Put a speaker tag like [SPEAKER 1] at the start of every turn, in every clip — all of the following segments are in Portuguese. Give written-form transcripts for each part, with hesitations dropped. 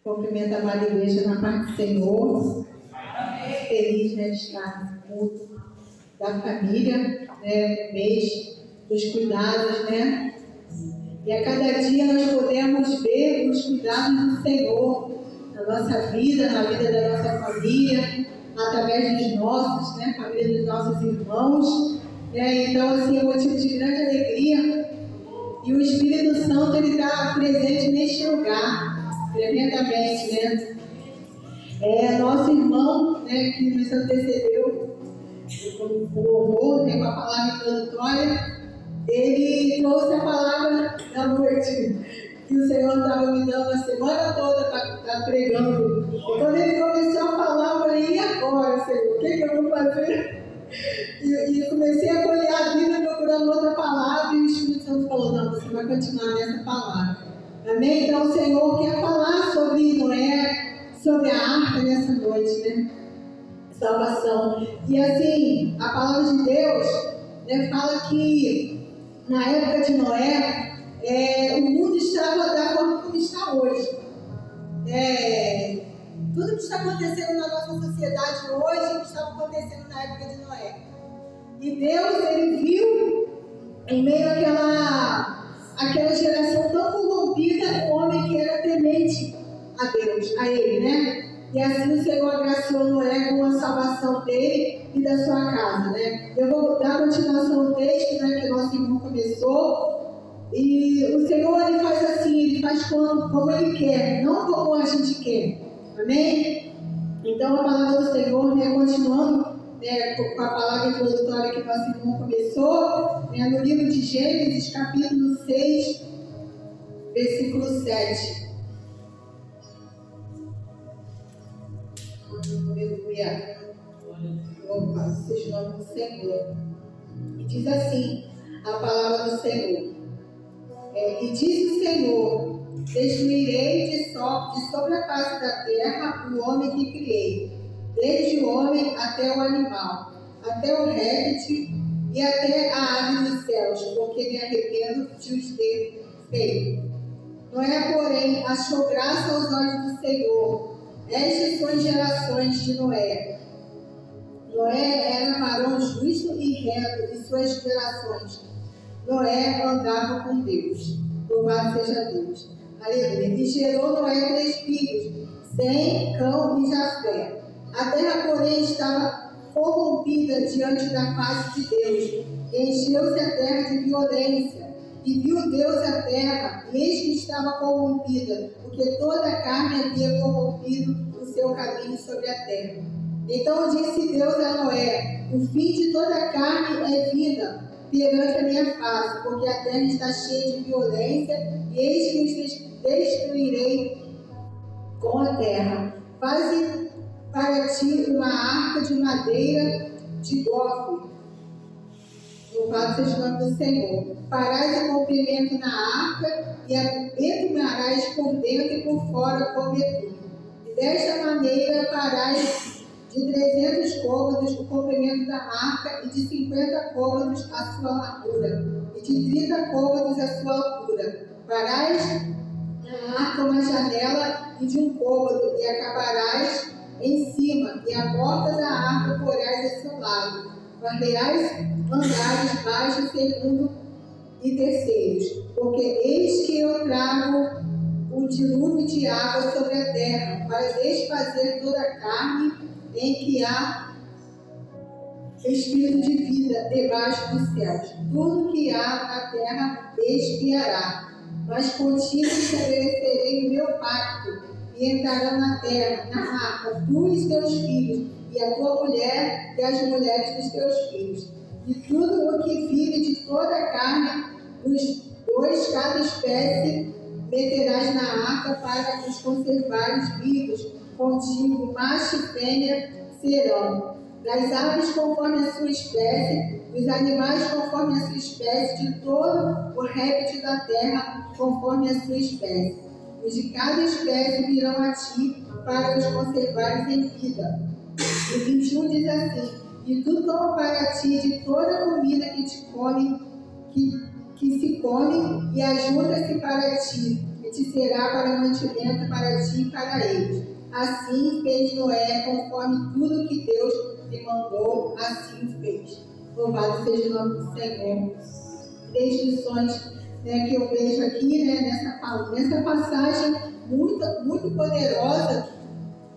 [SPEAKER 1] Cumprimento a amada igreja na paz do Senhor. Feliz, né, de estar junto da família, né, no mês dos cuidados, né? E a cada dia nós podemos ver os cuidados do Senhor na nossa vida, na vida da nossa família, através dos nossos, né, família dos nossos irmãos. Né? Então, assim, é um motivo de grande alegria. E o Espírito Santo, ele está presente neste lugar, tremendamente, né? Nosso irmão, né, que nos antecedeu, o louvor, né, com a palavra introdutória, ele trouxe a palavra da noite, que o Senhor estava me dando a semana toda para estar pregando. E quando ele começou a falar, eu falei, e agora, Senhor, o que eu vou fazer? E comecei a olhar a Bíblia procurando outra palavra, e o Espírito Santo falou, não, você vai continuar nessa palavra. Amém? Então o Senhor quer falar sobre Noé, sobre a arca nessa noite, né? Salvação. E assim, a palavra de Deus, né, fala que na época de Noé, o mundo estava da forma como está hoje. Tudo que está acontecendo na nossa sociedade hoje estava acontecendo na época de Noé. E Deus, ele viu em meio àquela geração tão corrompida, um homem que era temente a Deus, a ele, né? E assim o Senhor agraciou Noé com a salvação dele e da sua casa, né? Eu vou dar continuação ao texto, né, que nosso irmão começou. E o Senhor, ele faz assim, ele faz como ele quer, não como a gente quer. Amém? Então a palavra do Senhor, né, continuando, né, com a palavra introdutória que nosso irmão começou, né, no livro de Gênesis, capítulo 6, versículo 7. Aleluia. Louvado seja o nome do Senhor. E diz assim a palavra do Senhor. E diz o Senhor: destruirei de sobre a face da terra o homem que criei, desde o homem até o animal, até o réptil e até a ave dos céus, porque me arrependo de os ter feito. Noé, porém, achou graça aos olhos do Senhor. Estas são as gerações de Noé. Noé era varão justo e reto, e suas gerações. Noé andava com Deus. Louvado seja Deus. Aleluia. E gerou Noé 3 filhos, Sem, Cão e Jafé. A terra, porém, estava corrompida diante da face de Deus. E encheu-se a terra de violência. E viu Deus a terra, e eis que estava corrompida, porque toda a carne havia corrompido o seu caminho sobre a terra. Então disse Deus a Noé: o fim de toda a carne é vida perante a minha face, porque a terra está cheia de violência, e eis que os destruirei com a terra. Faze para ti uma arca de madeira de gofre. Louvado seja o nome do Senhor. Farás o comprimento na arca e a entumarás por dentro e por fora com betume. E desta maneira farás de 300 côvados o comprimento da arca e de 50 côvados a sua largura e de 30 côvados a sua altura. Farás na arca uma janela e de 1 côvado e acabarás em cima, e a porta da arca porás a seu lado. Varrerás andares baixos, segundo e terceiros, porque eis que eu trago um dilúvio de água sobre a terra, para desfazer toda a carne em que há espírito de vida debaixo dos céus. Tudo que há na terra expiará, mas contigo estabelecerei o meu pacto, e entrarão na terra, na arca, tu e teus filhos, e a tua mulher e as mulheres dos teus filhos. E tudo o que vive de toda a carne, os 2 cada espécie, meterás na arca para os conservares vivos contigo, macho e fêmea serão. Das aves conforme a sua espécie, dos animais conforme a sua espécie, de todo o réptil da terra conforme a sua espécie. Os de cada espécie virão a ti para os conservares em vida. E 21 diz assim: e tu toma para ti de toda a comida que te come, que se come, e ajunta-se para ti, e te será para mantimento para ti e para eles. Assim fez Noé, conforme tudo que Deus lhe mandou, assim fez. Louvado seja o nome do Senhor. 3 lições, né, que eu vejo aqui, né, nessa passagem muito poderosa,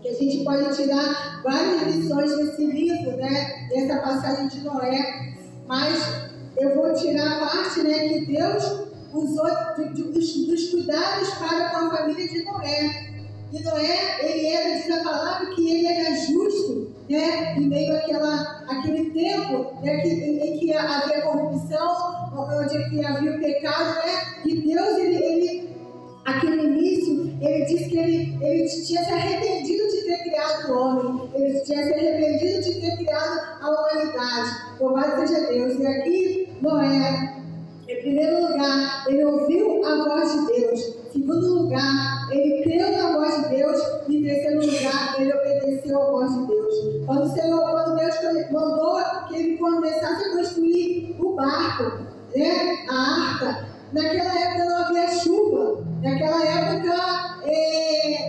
[SPEAKER 1] que a gente pode tirar várias lições desse livro, né, dessa passagem de Noé, mas eu vou tirar a parte, né, que Deus usou dos cuidados para com a família de Noé. E Noé, ele era, diz a palavra, que ele era justo, né, em meio àquele tempo, né, em que havia corrupção, onde havia o pecado, né, e Deus, aqui no início, ele disse que ele tinha se arrependido de ter criado o homem, ele tinha se arrependido de ter criado a humanidade. Louvado seja Deus. E aqui, Noé, em primeiro lugar, ele ouviu a voz de Deus. Em segundo lugar, ele creu na voz de Deus. E em terceiro lugar, ele obedeceu a voz de Deus. Quando Deus mandou que ele começasse a construir o barco, né, a arca, naquela época não havia chuva. Naquela época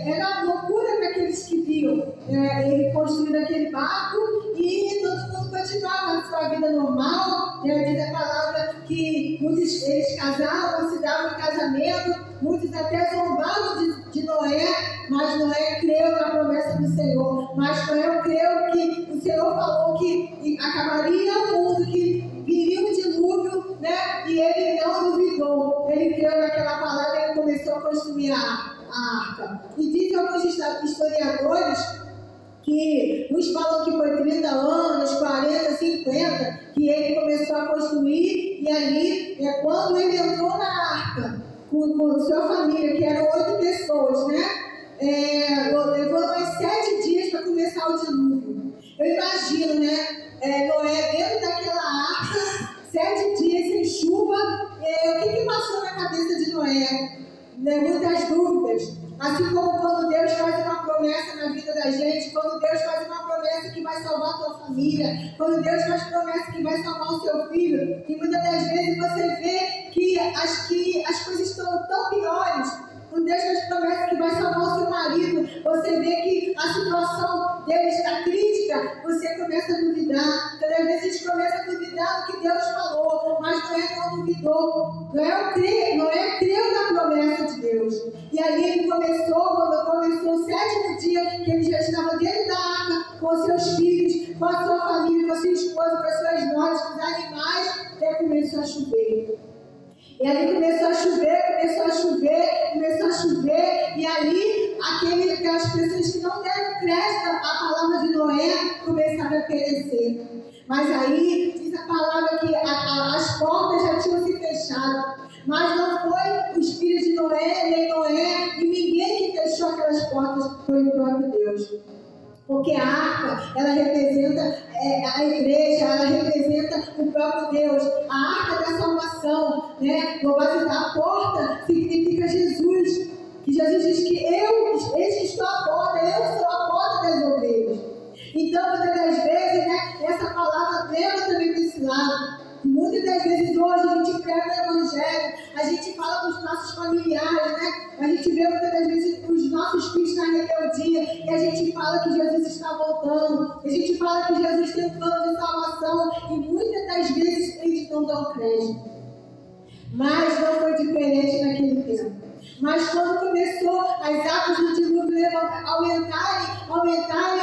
[SPEAKER 1] era loucura para aqueles que viam ele construindo aquele barco e todo mundo continuava a sua vida normal. Diz a palavra que muitos eles casavam, se davam em casamento, muitos até zombavam de Noé, mas Noé creu na promessa do Senhor. Mas Noé creu que o Senhor falou que acabaria o mundo, que viria um dilúvio, né? E ele não duvidou. Ele creu naquela palavra e ele começou a construir a arca. E dizem alguns historiadores que uns falam que foi 30 anos, 40, 50, que ele começou a construir, e ali, quando ele entrou na arca, com sua família, que eram 8 pessoas, né? Levou mais 7 dias para começar o dilúvio. Eu imagino, né? Noé dentro daquela arca, 7 dias sem chuva. O que passou na cabeça de Noé? Muitas dúvidas. Assim como quando Deus faz uma promessa na vida da gente, quando Deus faz uma promessa que vai salvar a tua família, quando Deus faz promessa que vai salvar o seu filho, e muitas das vezes você vê que as coisas estão tão piores. Quando Deus faz promessa que vai salvar o seu marido, você vê que a situação dele está crítica, você começa a duvidar. Todas as vezes a gente começa a duvidar do que Deus falou, mas Noé não duvidou. Noé creu na promessa de Deus. E ali ele quando começou o 7º dia, que ele já estava dentro da arca, com seus filhos, com a sua família, com a sua esposa, com as suas noras, com os animais, e começou a chover. E ali começou a chover, e ali aquelas pessoas que não deram crédito à palavra de Noé começaram a perecer. Mas aí diz a palavra que as portas já tinham se fechado. Mas não foi os filhos de Noé, nem Noé, e ninguém que fechou aquelas portas, foi o próprio Deus. Porque a arca, ela representa a igreja, ela representa o próprio Deus. A arca da salvação, né? A porta significa Jesus. Que Jesus diz que eis que estou à porta, eu sou a porta das ovelhas. Então, muitas das vezes, né, essa palavra leva também para esse lado. E muitas das vezes hoje a gente prega o Evangelho, a gente fala com os nossos familiares, né? A gente vê muitas das vezes os nossos filhos na rebeldia, e a gente fala que Jesus está voltando, a gente fala que Jesus tem um plano de salvação, e muitas das vezes eles não dão crédito. Mas não foi diferente naquele tempo. Mas quando começou as águas do dilúvio aumentarem,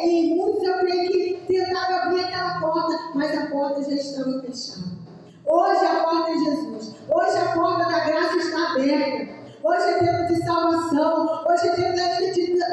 [SPEAKER 1] e muitos, eu creio que tentaram abrir aquela porta, mas a porta já estava fechada. Hoje a porta é Jesus. Hoje a porta da graça está aberta. Hoje é tempo de salvação. Hoje é tempo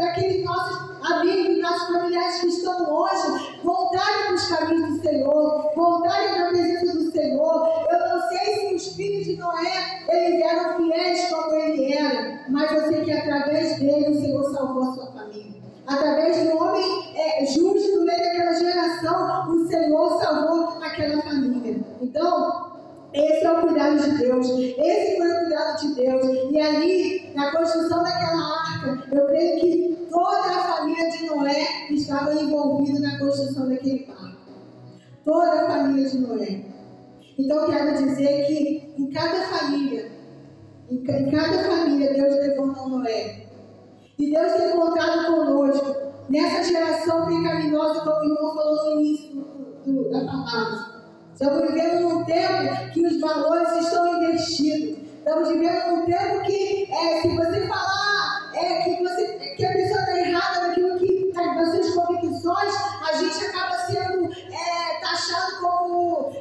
[SPEAKER 1] daqueles nossos amigos, nossos familiares que estão longe, voltarem para os caminhos do Senhor, voltarem na presença do Senhor. Eu não sei se os filhos de Noé, eles eram fiéis como ele era, mas eu sei que através dele o Senhor salvou a sua família. Através de um homem justo no meio daquela geração, o Senhor salvou aquela família. Então, esse é o cuidado de Deus. Esse foi o cuidado de Deus. E ali, na construção daquela arca, eu creio que toda a família de Noé estava envolvida na construção daquele barco. Toda a família de Noé. Então, eu quero dizer que em cada família, em Em cada família, Deus levanta um Noé. E Deus tem contado conosco nessa geração pecaminosa, como o irmão falou no início da palavra. Estamos vivendo num tempo que os valores estão investidos. Estamos vivendo num tempo que, se você falar que a pessoa está errada naquilo que nas suas convicções, a gente acaba sendo taxado como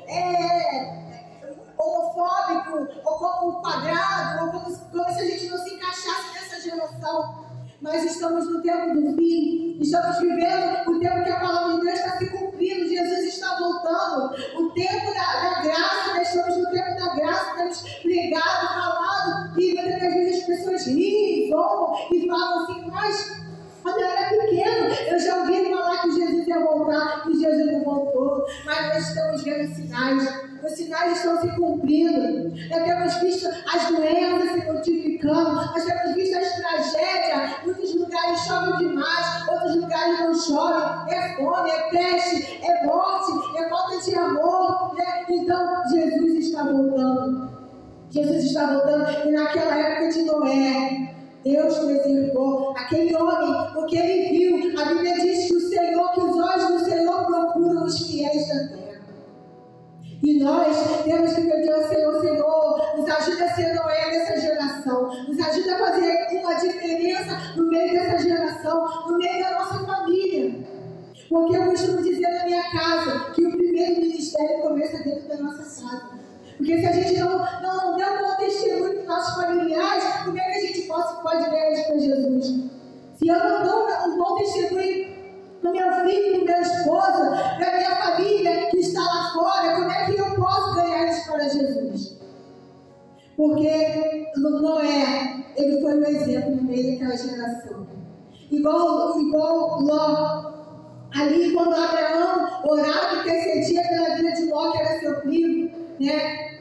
[SPEAKER 1] homofóbico, ou como quadrado, ou como se a gente não se encaixasse nessa geração. Mas estamos no tempo do fim, estamos vivendo o tempo que a palavra de Deus está se cumprindo, Jesus está voltando, o tempo da graça, nós estamos no tempo da graça, temos pregado, falado, e muitas vezes as pessoas riem, zoam e falam assim, mas quando eu era pequeno, eu já ouvi falar que Jesus ia voltar, que Jesus não voltou, mas nós estamos vendo sinais. Os sinais estão se cumprindo. Nós temos visto as doenças se multiplicando. Nós temos visto as tragédias. Muitos lugares chovem demais, outros lugares não chovem. É fome, é peste, é morte, é falta de amor. Né? Então, Jesus está voltando. Jesus está voltando. E naquela época de Noé, Deus preservou aquele homem, porque ele viu. A Bíblia diz que os olhos do Senhor procuram os fiéis da terra. E nós temos que pedir ao Senhor, Senhor, nos ajuda a ser Noé dessa geração, nos ajuda a fazer uma diferença no meio dessa geração, no meio da nossa família. Porque eu costumo dizer na minha casa que o primeiro ministério começa dentro da nossa casa. Porque se a gente não der um bom testemunho para os nossos familiares, como é que a gente pode ganhar eles para Jesus? Se eu não dou um bom testemunho para o meu filho, para o meu esposo, para a minha família que está lá fora, como é que eu posso ganhar eles para Jesus? Porque Noé, ele foi um exemplo no meio daquela geração. Igual Ló. Ali, quando Abraão orava e intercedia pela vida de Ló, que era seu primo, né?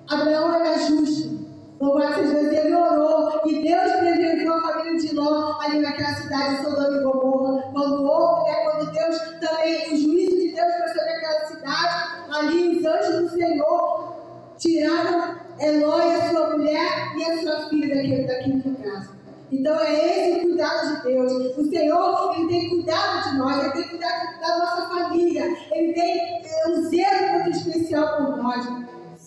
[SPEAKER 1] Abraão era justo. Louvado seja Deus, ele orou e Deus preservou a família de Ló ali naquela cidade de Sodoma e Gomorra. Quando houve, quando Deus também, o juízo de Deus foi sobre aquela cidade, ali os anjos do Senhor tiraram Ló e a sua mulher e a sua filha daquele lugar. Então é esse o cuidado de Deus. O Senhor, ele tem cuidado de nós, ele tem cuidado da nossa família, ele tem um zelo muito especial por nós.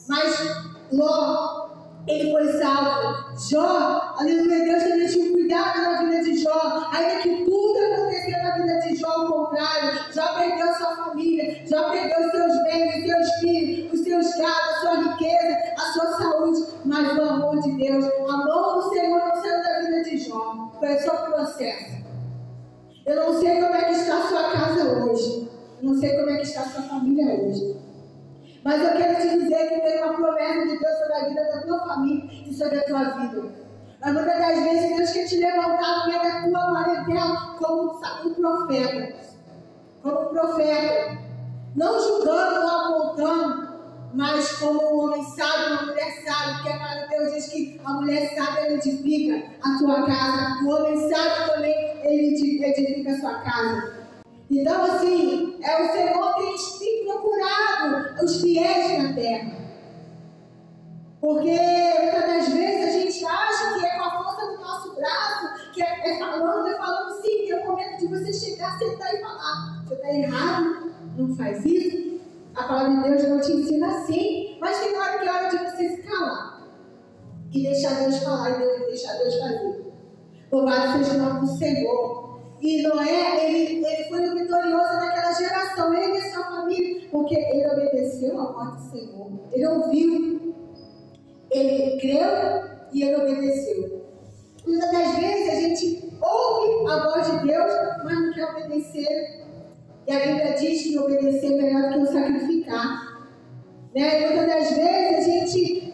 [SPEAKER 1] Mas Ló, ele foi salvo. Jó, aleluia, Deus também tinha cuidado na vida de Jó. Ainda que tudo aconteceu na vida de Jó, ao contrário, Jó perdeu sua família, Jó perdeu os seus bens, os seus filhos, os seus gados, a sua riqueza, a sua saúde. Mas o amor de Deus, a mão do Senhor não saiu da vida de Jó. Foi só um processo. Eu não sei como é que está a sua casa hoje. Eu não sei como é que está a sua família hoje. Mas eu quero te dizer que tem uma promessa de Deus sobre a vida da tua família e sobre a tua vida. Mas muitas das vezes Deus quer te levantar no meio da tua parentela como um profeta. Como um profeta. Não julgando, não apontando, mas como um homem sábio, uma mulher sábia. Porque a palavra de Deus diz que a mulher sábia edifica a sua casa. O homem sábio também ele edifica a sua casa. Então, assim, o Senhor tem procurado os fiéis na terra. Porque muitas das vezes a gente acha que é com a força do nosso braço, que é falando sim, que é o momento de você chegar, sentar e falar. Você está errado, não faz isso. A palavra de Deus não te ensina assim, mas tem hora que é hora de você se calar. E deixar Deus falar e deixar Deus fazer. Louvado seja o nome do Senhor. E Noé, ele foi vitorioso naquela geração, ele e sua família, porque ele obedeceu a voz do Senhor. Ele ouviu, ele creu e ele obedeceu. Muitas das vezes a gente ouve a voz de Deus, mas não quer obedecer. E a Bíblia diz que obedecer é melhor do que o sacrificar. Né? Muitas das vezes a gente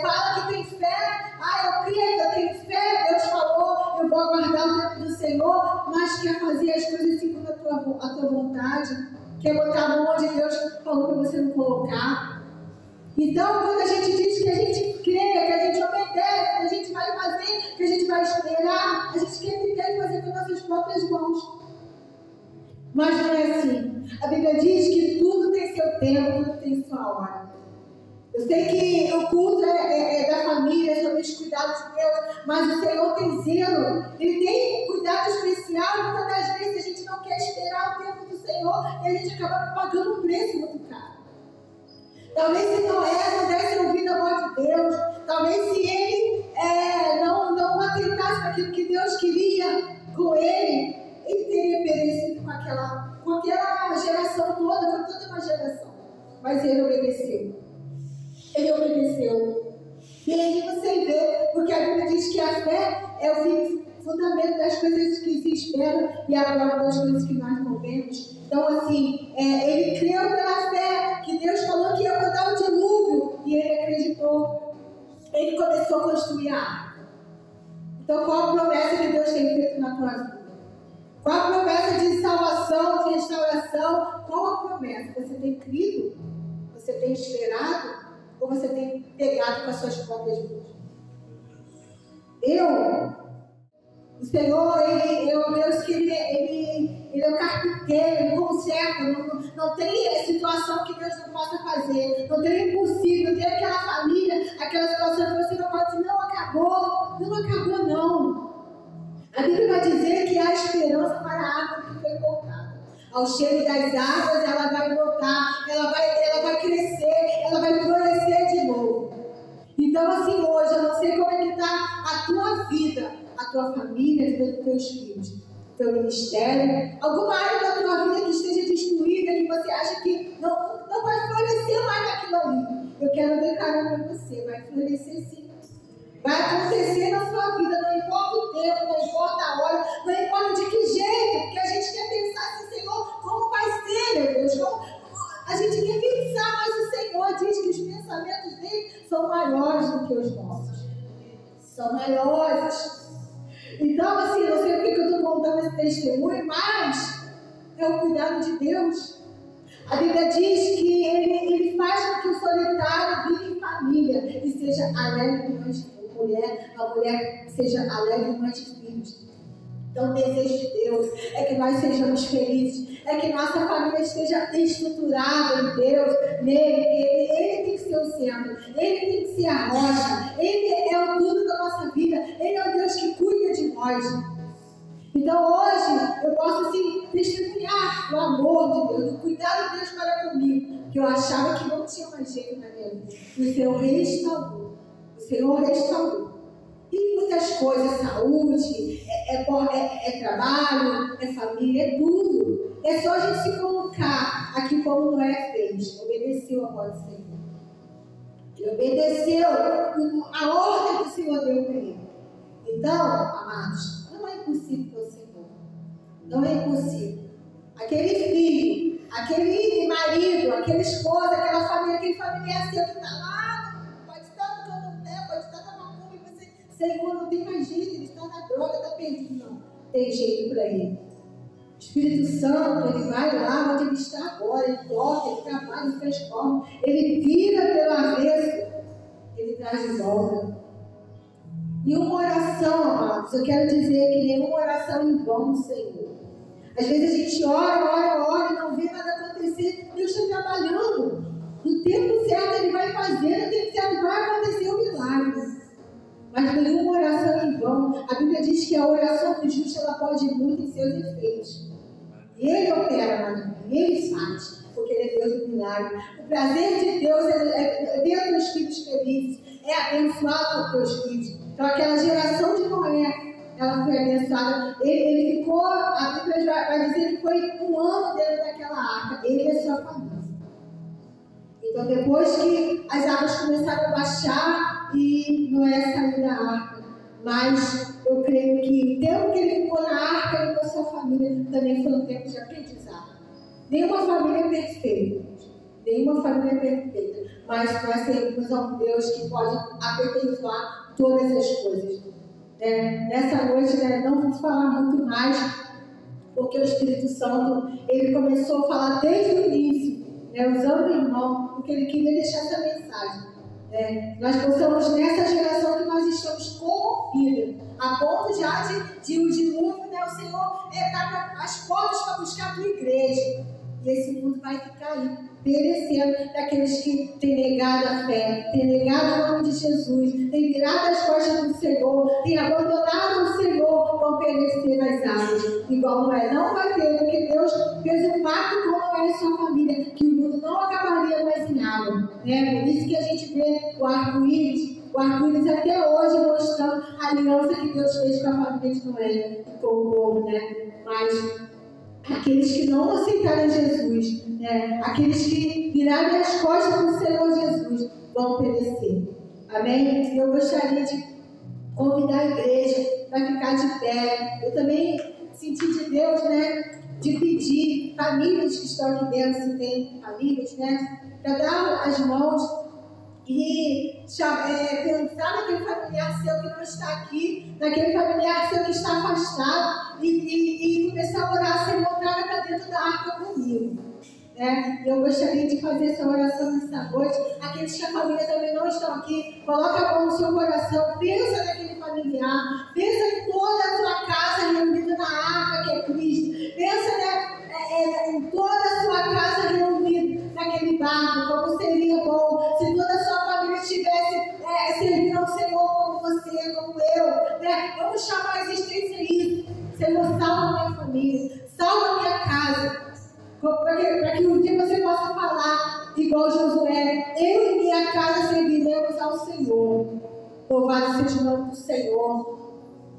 [SPEAKER 1] fala que tem fé, eu creio, eu tenho fé, Deus falou, eu vou aguardar o tempo do Senhor, mas quer fazer as coisas segundo a tua vontade, quer botar a mão onde Deus falou para você não colocar. Então, quando a gente diz que a gente crê, que a gente obedece, que a gente vai fazer, que a gente vai esperar, a gente quer fazer com nossas próprias mãos. Mas não é assim. A Bíblia diz que tudo tem seu tempo, tudo tem sua hora. Eu sei que o culto da família, sobre os cuidados de Deus, mas o Senhor tem zelo, Ele tem cuidado especial. Muitas das vezes a gente não quer esperar o tempo do Senhor e a gente acaba pagando um preço muito caro. Talvez se Noé não desse ouvido à voz de Deus, talvez se ele não atentasse para aquilo que Deus queria com ele teria perecido com aquela geração toda, foi toda uma geração. Mas ele obedeceu. Ele obedeceu. E aí você vê, porque a Bíblia diz que a fé é o fundamento das coisas que se esperam e a prova das coisas que nós não vemos. Então, assim, ele creu pela fé que Deus falou que ia mandar o dilúvio e ele acreditou. Ele começou a construir a arca. Então, qual a promessa que Deus tem feito na tua vida? Qual a promessa de salvação, de restauração? Qual a promessa? Você tem crido? Você tem esperado? Ou você tem pegado com as suas próprias mãos? O Senhor, Ele é o Deus que Ele é o carpinteiro, Ele conserta. Não tem situação que Deus não possa fazer. Não tem impossível. Não tem aquela família, aquela situação que você não pode dizer, não acabou. Não acabou, não. A Bíblia vai dizer que há esperança para a árvore que foi cortada. Ao cheiro das águas, ela vai brotar, ela vai crescer, ela vai florescer de novo. Então, assim, hoje, eu não sei como é que está a tua vida, a tua família, a vida dos teus filhos, o teu ministério, alguma área da tua vida que esteja destruída, que você acha que não vai florescer mais naquilo ali. Eu quero declarar para você, vai florescer sim. Vai acontecer na sua vida, não importa o tempo, não importa a hora, não importa de que jeito, porque a gente quer pensar assim, Senhor, como vai ser, meu Deus? A gente quer pensar, mas o Senhor diz que os pensamentos dele são maiores do que os nossos. São maiores. Então, assim, não sei porque eu estou contando esse testemunho, mas é o cuidado de Deus. A Bíblia diz que ele faz com que o solitário viva em família e seja alegre mãe de a mulher seja alegre mãe de filhos. Então, o desejo de Deus é que nós sejamos felizes, é que nossa família esteja estruturada em Deus, nele. Ele tem que ser o centro, Ele tem que ser a rocha, Ele é o tudo da nossa vida, Ele é o Deus que cuida de nós. Então, hoje, eu posso assim, testemunhar o amor de Deus, o cuidado de Deus para comigo, que eu achava que não tinha mais jeito na minha vida. E o Senhor restaurou. O Senhor restaurou. E muitas coisas, saúde, trabalho, é família, é tudo. É só a gente se colocar aqui como Noé fez. Obedeceu a voz do Senhor. Ele obedeceu a ordem que o Senhor deu para ele. Então, amados, não é impossível para o Senhor. Não é impossível. Aquele filho, aquele marido, aquela esposa, aquela família, aquele familiar seu que está lá, Senhor, não tem mais jeito, ele está na droga, está perdido. Não, tem jeito para ele. O Espírito Santo, ele vai lá onde ele está agora, ele toca, ele trabalha, ele transforma, ele vira pelo avesso, ele traz de volta. E uma oração, amados, eu quero dizer que nenhuma oração em vão, Senhor. Às vezes a gente ora e não vê nada acontecer. Deus está trabalhando. No tempo certo ele vai fazer, no tempo certo vai acontecer o milagre. Mas nenhuma oração em vão. A Bíblia diz que a oração do justo ela pode ir muito em seus efeitos. E Ele opera na vida, Ele faz, porque Ele é Deus do milagre. O prazer de Deus é ver os teus filhos felizes, é abençoar os teus filhos. Então aquela geração de Noé, ela foi abençoada. Ele ficou, a Bíblia vai dizer que foi um ano dentro daquela arca, ele e a sua família. Então depois que as águas começaram a baixar, e Noé saiu da arca. Mas eu creio que o tempo que ele ficou na arca, ele com a sua família, também foi um tempo de aprendizado. Nenhuma família é perfeita. Nenhuma família é perfeita. Mas nós servimos a um Deus que pode aperfeiçoar todas as coisas. Nessa noite, não vamos falar muito mais, porque o Espírito Santo, ele começou a falar desde o início, usando o irmão, porque ele queria deixar essa mensagem. Nós possamos nessa geração que nós estamos corrompidos, a ponto já de o dilúvio, o Senhor está às portas para buscar a tua igreja. E esse mundo vai ficar aí. perecendo, daqueles que têm negado a fé, têm negado o nome de Jesus, têm virado as costas do Senhor, têm abandonado o Senhor, vão perecer nas águas. Igual Noé não vai ter, porque Deus fez um pacto com Noé e sua família, que o mundo não acabaria mais em água. Né? Por isso que a gente vê o arco-íris até hoje mostrando a aliança que Deus fez com a família de Noé e com o povo, né? Mas aqueles que não aceitaram Jesus, né? Aqueles que viraram as costas para o Senhor Jesus, vão perecer. Amém? Eu gostaria de convidar a igreja para ficar de pé. Eu também senti de Deus, né? De pedir famílias que estão aqui dentro, se tem famílias, né? Para dar as mãos e pensar naquele familiar seu que não está aqui, naquele familiar seu que está afastado e começar a orar, Senhor, traga para dentro da arca comigo. Eu gostaria de fazer essa oração nessa noite. Aqueles que a família também não estão aqui, coloca a mão no seu coração, pensa naquele familiar, pensa em toda a sua casa reunida na arca que é Cristo, pensa em toda a sua casa reunida naquele barco, como seria bom se toda a sua família estivesse servindo ao Senhor como você, como eu. Vamos chamar a existência isso. Senhor, salva minha família, salva minha casa, para que um dia você possa falar igual Josué: eu e minha casa serviremos ao Senhor. Louvado seja o nome do Senhor.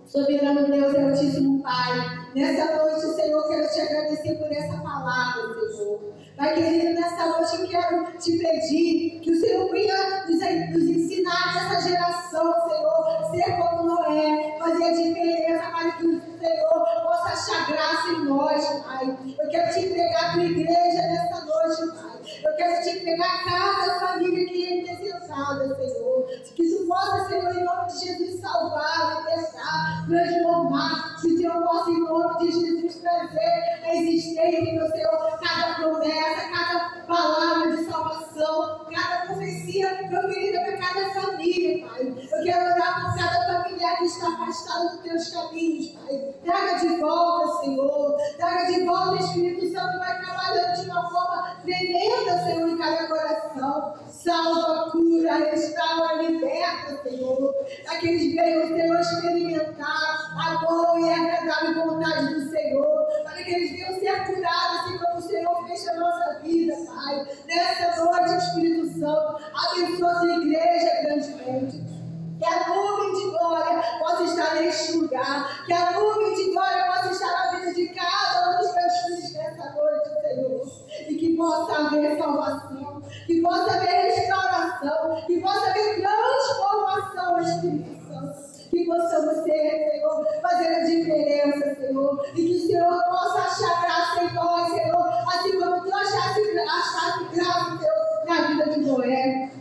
[SPEAKER 1] Soberano Deus e Altíssimo Pai, nessa noite, Senhor, quero te agradecer por essa palavra, Senhor. Pai querido, nessa noite eu quero te pedir que o Senhor venha nos ensinar nessa geração, Senhor, ser como Noé, fazer a diferença, para que o Senhor possa achar graça em nós, Pai. Eu quero te entregar a tua igreja nessa noite, Pai. Eu quero te entregar cada família que é necessitada, Senhor. Que isso possa, Senhor, em nome de Jesus, salvar, libertar, transformar. Que o Senhor possa, em nome de Jesus, trazer a existência, meu Senhor, cada promessa, cada palavra de salvação, cada profecia proferida para cada família, Pai. Eu quero orar por cada familiar que está afastado dos teus caminhos, Pai. Traga de volta, Senhor. Traga de volta, o Espírito Santo vai trabalhando de uma forma tremenda, Senhor, em cada coração. Salva, cura, restaura, liberta, Senhor. Aqueles que venham, Senhor, experimentar a boa e agradável vontade do Senhor. Para que eles venham ser curados, assim como o Senhor fez na nossa vida, Pai. Nessa noite, Espírito Santo, abençoa a tua igreja grandemente. Que a nuvem de glória possa estar neste lugar. Que a nuvem de glória possa estar na vida de cada um dos teus filhos nessa noite, Senhor. E que possa haver salvação, que possa haver restauração, que possa haver transformação, Espírito Santo. Que possamos ser, Senhor, fazer a diferença, Senhor. E que o Senhor possa achar graça em nós, Senhor. Assim como tu achaste graça, Senhor, na vida de Noé.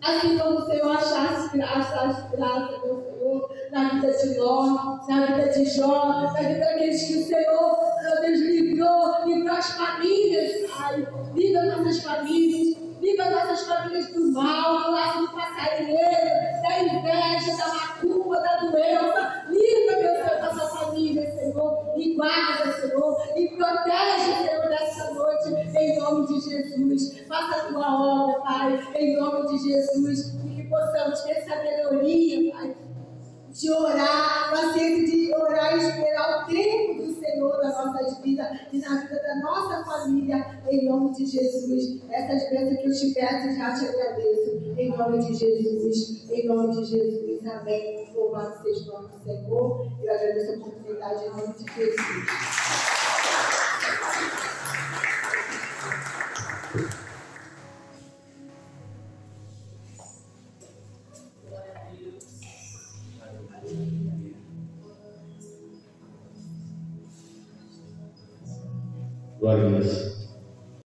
[SPEAKER 1] Assim como o Senhor achaste graça, meu Senhor, na vida de Ló, na vida de Jó, na vida daqueles que o Senhor, Deus, livrou as famílias, Pai. Livra nossas famílias do mal, do laço do passarinheiro, da inveja, da macumba, da doença. Livra, meu Senhor, nossa família, Senhor, e guarda, Senhor, e protege, Senhor, nessa noite, em nome de Jesus. Faça a tua obra, Pai, em nome de Jesus, e que possamos ter sabedoria, Pai, de orar, paciência de orar e esperar o tempo do Senhor nas nossas vidas e na vida da nossa família, em nome de Jesus. Essas bênçãos que eu te peço e já te agradeço, em nome de Jesus, em nome de Jesus, amém. Louvado seja o nome do Senhor, eu agradeço a oportunidade em nome de Jesus.
[SPEAKER 2] Glória a Deus.